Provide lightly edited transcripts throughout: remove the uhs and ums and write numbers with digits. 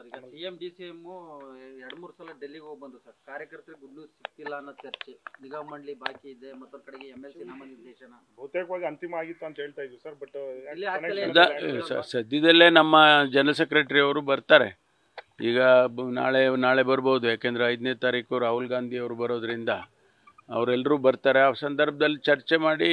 ಈಗ CM DCM 2-3 ಸಲ ಡೆಲ್ಲಿಗೆ ಹೋಗಿ ಬಂದು ಸರ್, ಕಾರ್ಯಕರ್ತರಿಗೆ ಗುಡ್ ನ್ಯೂಸ್ ಸಿಗ್ತಿಲ್ಲ ಅನ್ನೋ ಚರ್ಚೆ, ನಿಗಮ ಮಂಡಳಿ ಬಾಕಿ ಇದೆ, ಮತ್ತೊಂದು ಕಡೆಗೆ MLC ನಾಮನಿರ್ದೇಶನ ಬಹುತೇಕವಾಗಿ ಅಂತಿಮ ಆಗಿತ್ತು ಅಂತ ಹೇಳ್ತಾ ಇದ್ವಿ ಸರ್. ಬಟ್ ಸದ್ಯದಲ್ಲೇ ನಮ್ಮ ಜನರಲ್ ಸೆಕ್ರೆಟರಿ ಅವರು ಬರ್ತಾರೆ. ಈಗ ನಾಳೆ ಬರ್ಬೋದು, ಯಾಕೆಂದರೆ 5ನೇ ತಾರೀಕು ರಾಹುಲ್ ಗಾಂಧಿ ಅವರು ಬರೋದ್ರಿಂದ ಅವರೆಲ್ಲರೂ ಬರ್ತಾರೆ. ಆ ಸಂದರ್ಭದಲ್ಲಿ ಚರ್ಚೆ ಮಾಡಿ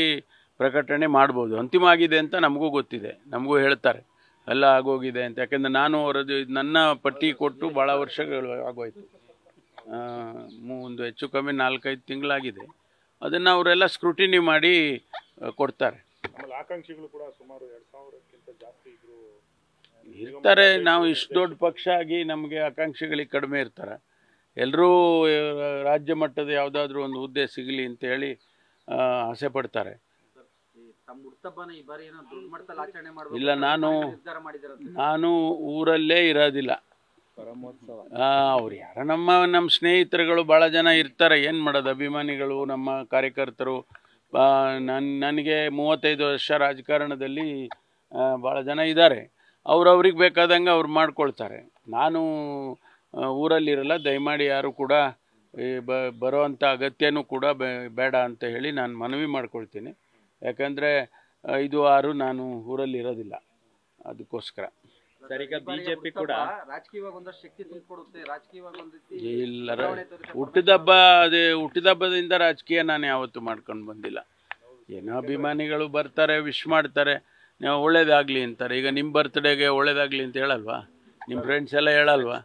ಪ್ರಕಟಣೆ ಮಾಡ್ಬೋದು. ಅಂತಿಮ ಆಗಿದೆ ಅಂತ ನಮಗೂ ಗೊತ್ತಿದೆ, ನಮಗೂ ಹೇಳ್ತಾರೆ ಎಲ್ಲ ಆಗೋಗಿದೆ ಅಂತ. ಯಾಕೆಂದರೆ ನಾನು ಅವರದ್ದು ನನ್ನ ಪಟ್ಟಿ ಕೊಟ್ಟು ಭಾಳ ವರ್ಷಗಳು ಆಗೋಯ್ತು, ಒಂದು ಹೆಚ್ಚು ಕಮ್ಮಿ 4-5 ತಿಂಗಳಾಗಿದೆ. ಅದನ್ನು ಅವರೆಲ್ಲ ಸ್ಕ್ರೂಟಿನಿ ಮಾಡಿ ಕೊಡ್ತಾರೆ. ಆಕಾಂಕ್ಷಿಗಳು ಕೂಡ ಸುಮಾರು 2000ಕ್ಕಿಂತ ಜಾಸ್ತಿ ಇರ್ತಾರೆ. ನಾವು ಇಷ್ಟು ದೊಡ್ಡ ಪಕ್ಷ ಆಗಿ ನಮಗೆ ಆಕಾಂಕ್ಷಿಗಳಿಗೆ ಕಡಿಮೆ ಇರ್ತಾರೆ. ಎಲ್ಲರೂ ರಾಜ್ಯ ಮಟ್ಟದ ಯಾವುದಾದ್ರೂ ಒಂದು ಹುದ್ದೆ ಸಿಗಲಿ ಅಂತೇಳಿ ಆಸೆ ಪಡ್ತಾರೆ. ಇಲ್ಲ, ನಾನು ಊರಲ್ಲೇ ಇರೋದಿಲ್ಲ. ಅವ್ರು ಯಾರ ನಮ್ಮ ಸ್ನೇಹಿತರುಗಳು ಭಾಳ ಜನ ಇರ್ತಾರೆ. ಏನು ಮಾಡೋದು, ಅಭಿಮಾನಿಗಳು, ನಮ್ಮ ಕಾರ್ಯಕರ್ತರು. ನನಗೆ 35 ವರ್ಷ ರಾಜಕಾರಣದಲ್ಲಿ ಭಾಳ ಜನ ಇದ್ದಾರೆ. ಅವ್ರಿಗೆ ಬೇಕಾದಂಗೆ ಅವ್ರು ಮಾಡ್ಕೊಳ್ತಾರೆ. ನಾನು ಊರಲ್ಲಿರಲ್ಲ. ದಯಮಾಡಿ ಯಾರು ಕೂಡ ಬರೋವಂಥ ಅಗತ್ಯನೂ ಕೂಡ ಬೇಡ ಅಂತ ಹೇಳಿ ನಾನು ಮನವಿ ಮಾಡ್ಕೊಳ್ತೀನಿ. ಯಾಕಂದರೆ 5-6 ನಾನು ಊರಲ್ಲಿ ಇರೋದಿಲ್ಲ, ಅದಕ್ಕೋಸ್ಕರ. ಬಿಜೆಪಿ ಕೂಡ ರಾಜಕೀಯವಾಗಿ ಒಂದಷ್ಟು ಶಕ್ತಿ ತುಂಬಿಕೊಡುತ್ತೆ, ರಾಜಕೀಯವಾಗಿ ಒಂದು ರೀತಿ ಇಲ್ಲ. ಹುಟ್ಟಿದಬ್ಬದಿಂದ ರಾಜಕೀಯ ನಾನು ಯಾವತ್ತೂ ಮಾಡ್ಕೊಂಡು ಬಂದಿಲ್ಲ. ಏನೋ ಅಭಿಮಾನಿಗಳು ಬರ್ತಾರೆ, ವಿಶ್ ಮಾಡ್ತಾರೆ, ನೀವು ಒಳ್ಳೇದಾಗಲಿ ಅಂತಾರೆ. ಈಗ ನಿಮ್ಮ ಬರ್ತ್ಡೇಗೆ ಒಳ್ಳೇದಾಗಲಿ ಅಂತ ಹೇಳಲ್ವಾ? ನಿಮ್ಮ ಫ್ರೆಂಡ್ಸ್ ಎಲ್ಲ ಹೇಳಲ್ವಾ?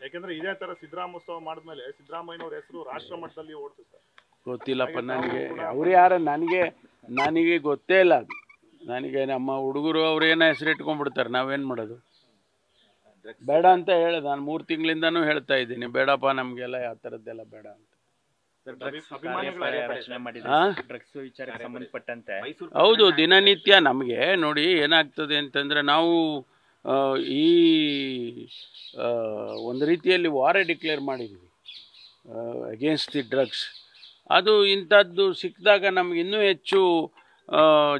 ಯಾಕಂದ್ರೆ ಇದೇ ತರ ಸಿದ್ದರಾಮೋತ್ಸವ ಮಾಡಿದ್ಮೇಲೆ ಸಿದ್ದರಾಮಯ್ಯನವ್ರ ಹೆಸರು ರಾಷ್ಟ್ರ ಮಟ್ಟದಲ್ಲಿ ಓಡ್ತು ಸರ್. ಗೊತ್ತಿಲ್ಲಪ್ಪ ನನಗೆ, ಅವ್ರು ಯಾರ ನನಗೆ ಗೊತ್ತೇ ಇಲ್ಲ ಅದು. ನನಗೆ ನಮ್ಮ ಹುಡುಗರು ಅವ್ರು ಏನೋ ಹೆಸರು ಇಟ್ಕೊಂಡ್ಬಿಡ್ತಾರೆ, ನಾವೇನು ಮಾಡೋದು? ಬೇಡ ಅಂತ ಹೇಳಿ ನಾನು 3 ತಿಂಗಳಿಂದನೂ ಹೇಳ್ತಾ ಇದ್ದೀನಿ, ಬೇಡಪ್ಪ ನಮಗೆಲ್ಲ ಯಾವ ಥರದ್ದೆಲ್ಲ ಬೇಡ ಅಂತ. ಹೌದು, ದಿನನಿತ್ಯ ನಮಗೆ ನೋಡಿ ಏನಾಗ್ತದೆ ಅಂತಂದರೆ, ನಾವು ಈ ಒಂದು ರೀತಿಯಲ್ಲಿ ವಾರೇ ಡಿಕ್ಲೇರ್ ಮಾಡಿದ್ದೀವಿ ಅಗೇನ್ಸ್ಟ್ ದಿ ಡ್ರಗ್ಸ್. ಅದು ಇಂಥದ್ದು ಸಿಕ್ಕಿದಾಗ ನಮ್ಗೆ ಇನ್ನೂ ಹೆಚ್ಚು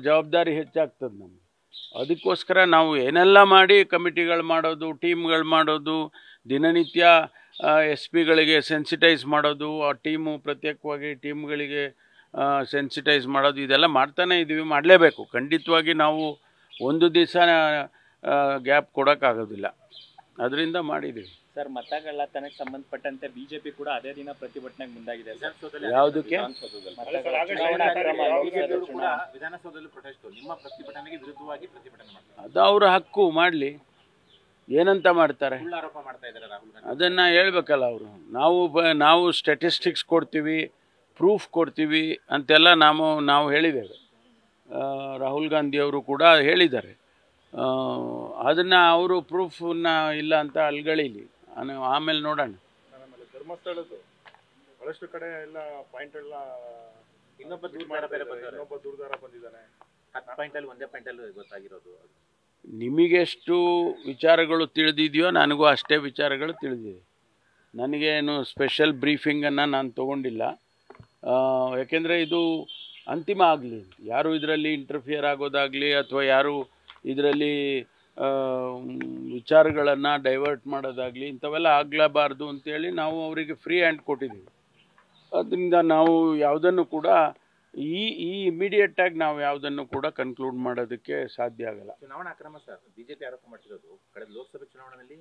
ಜವಾಬ್ದಾರಿ ಹೆಚ್ಚಾಗ್ತದೆ ನಮಗೆ. ಅದಕ್ಕೋಸ್ಕರ ನಾವು ಏನೆಲ್ಲ ಮಾಡಿ ಕಮಿಟಿಗಳು ಮಾಡೋದು, ಟೀಮ್ಗಳು ಮಾಡೋದು, ದಿನನಿತ್ಯ SP ಗಳಿಗೆ ಸೆನ್ಸಿಟೈಸ್ ಮಾಡೋದು, ಆ ಟೀಮು ಪ್ರತ್ಯೇಕವಾಗಿ ಟೀಮ್ಗಳಿಗೆ ಸೆನ್ಸಿಟೈಸ್ ಮಾಡೋದು, ಇದೆಲ್ಲ ಮಾಡ್ತಾನೆ ಇದ್ದೀವಿ, ಮಾಡಲೇಬೇಕು. ಖಂಡಿತವಾಗಿ ನಾವು ಒಂದು ದಿವಸ ಗ್ಯಾಪ್ ಕೊಡೋಕ್ಕಾಗೋದಿಲ್ಲ, ಅದರಿಂದ ಮಾಡಿದ್ದೀವಿ ಸರ್. ಮತಗಳ್ಳತನಕ್ಕೆ ಸಂಬಂಧಪಟ್ಟಂತೆ ಬಿಜೆಪಿ ಕೂಡ ಅದೇ ದಿನ ಪ್ರತಿಭಟನೆಗೆ ಮುಂದಾಗಿದೆ ಸರ್. ಯಾವುದಕ್ಕೆ? ವಿಧಾನಸೌಧದಲ್ಲಿ ಪ್ರೊಟೆಸ್ಟ್, ನಿಮ್ಮ ಪ್ರತಿಭಟನೆಗೆ ವಿರುದ್ಧವಾಗಿ ಪ್ರತಿಭಟನೆ ಮಾಡ್ತಾರೆ. ಅದು ಅವರ ಹಕ್ಕು, ಮಾಡಲಿ. ಏನಂತ ಮಾಡ್ತಾರೆ ಆರೋಪ ಮಾಡ್ತಾ ಇದ್ದಾರೆ ರಾಹುಲ್ ಗಾಂಧಿ. ಅದನ್ನು ಹೇಳ್ಬೇಕಲ್ಲ ಅವರು. ನಾವು ಸ್ಟ್ಯಾಟಿಸ್ಟಿಕ್ಸ್ ಕೊಡ್ತೀವಿ, ಪ್ರೂಫ್ ಕೊಡ್ತೀವಿ ಅಂತೆಲ್ಲ ನಾವು ಹೇಳಿದ್ದೇವೆ. ರಾಹುಲ್ ಗಾಂಧಿ ಅವರು ಕೂಡ ಹೇಳಿದ್ದಾರೆ. ಅದನ್ನು ಅವರು ಪ್ರೂಫನ್ನ ಇಲ್ಲ ಅಂತ ಅಲ್ಗಳಿಲಿ, ಆಮೇಲೆ ನೋಡೋಣ. ಧರ್ಮಸ್ಥಳದ್ದು ಬಹಳಷ್ಟು ಕಡೆ ಎಲ್ಲ ಪಾಯಿಂಟ್ ಎಲ್ಲ ಇನ್ನೊಬ್ಬ ದೂರದಾರ ಬಂದಿದ್ದಾನೆ. 10 ಪಾಯಿಂಟಲ್ಲಿ ಒಂದೇ ಪಾಯಿಂಟಲ್ಲಿ ಗೊತ್ತಾಗಿರೋದು. ನಿಮಗೆಷ್ಟು ವಿಚಾರಗಳು ತಿಳಿದಿದೆಯೋ ನನಗೂ ಅಷ್ಟೇ ವಿಚಾರಗಳು ತಿಳಿದಿದೆ. ನನಗೇನು ಸ್ಪೆಷಲ್ ಬ್ರೀಫಿಂಗನ್ನು ನಾನು ತೊಗೊಂಡಿಲ್ಲ. ಯಾಕೆಂದರೆ ಇದು ಅಂತಿಮ ಆಗಲಿ, ಯಾರು ಇದರಲ್ಲಿ ಇಂಟರ್ಫಿಯರ್ ಆಗೋದಾಗಲಿ ಅಥವಾ ಯಾರು ಇದರಲ್ಲಿ ವಿಚಾರಗಳನ್ನು ಡೈವರ್ಟ್ ಮಾಡೋದಾಗಲಿ ಇಂಥವೆಲ್ಲ ಆಗಲೇಬಾರ್ದು ಅಂತೇಳಿ ನಾವು ಅವರಿಗೆ ಫ್ರೀ ಹ್ಯಾಂಡ್ ಕೊಟ್ಟಿದ್ದೀವಿ. ಅದರಿಂದ ನಾವು ಯಾವುದನ್ನು ಕೂಡ ಈ ಇಮಿಡಿಯೇಟಾಗಿ ನಾವು ಯಾವುದನ್ನು ಕೂಡ ಕನ್ಕ್ಲೂಡ್ ಮಾಡೋದಕ್ಕೆ ಸಾಧ್ಯ ಆಗಲ್ಲ. ಚುನಾವಣಾ ಅಕ್ರಮ ಸರ್, ಬಿಜೆಪಿ ಆರೋಪ ಮಾಡ್ತಿರೋದು ಕಳೆದ ಲೋಕಸಭೆ ಚುನಾವಣೆಯಲ್ಲಿ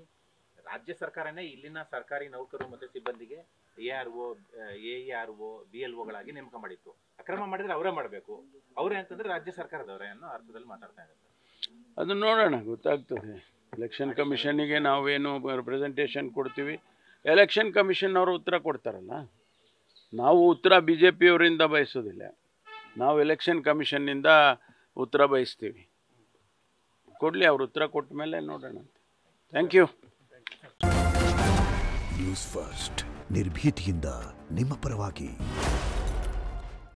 ರಾಜ್ಯ ಸರ್ಕಾರನೇ ಇಲ್ಲಿನ ಸರ್ಕಾರಿ ನೌಕರರು ಮತ್ತು ಸಿಬ್ಬಂದಿಗೆ ARO, AERO, BLOಗಳಾಗಿ ನೇಮಕ ಮಾಡಿತ್ತು. ಅಕ್ರಮ ಮಾಡಿದ್ರೆ ಅವರೇ ಮಾಡಬೇಕು, ಅವರೇ ಅಂತಂದ್ರೆ ರಾಜ್ಯ ಸರ್ಕಾರದವರೇ ಅನ್ನೋ ಅರ್ಥದಲ್ಲಿ ಮಾತಾಡ್ತಾ ಇದ್ದಾರೆ. ಅದು ನೋಡೋಣ, ಗೊತ್ತಾಗ್ತದೆ. ಎಲೆಕ್ಷನ್ ಕಮಿಷನ್ನಿಗೆ ನಾವೇನು ರೆಪ್ರೆಸೆಂಟೇಷನ್ ಕೊಡ್ತೀವಿ, ಎಲೆಕ್ಷನ್ ಕಮಿಷನ್ ಅವರು ಉತ್ತರ ಕೊಡ್ತಾರಲ್ಲ. ನಾವು ಉತ್ತರ BJPಯವರಿಂದ ಬಯಸೋದಿಲ್ಲ, ನಾವು ಎಲೆಕ್ಷನ್ ಕಮಿಷನ್ನಿಂದ ಉತ್ತರ ಬಯಸ್ತೀವಿ. ಕೊಡಲಿ, ಅವರು ಉತ್ತರ ಕೊಟ್ಟ ಮೇಲೆ ನೋಡೋಣ. Thank you. ನ್ಯೂಸ್ ಫಸ್ಟ್, ನಿರ್ಭೀತಿಯಿಂದ ನಿಮ್ಮ ಪರವಾಗಿ.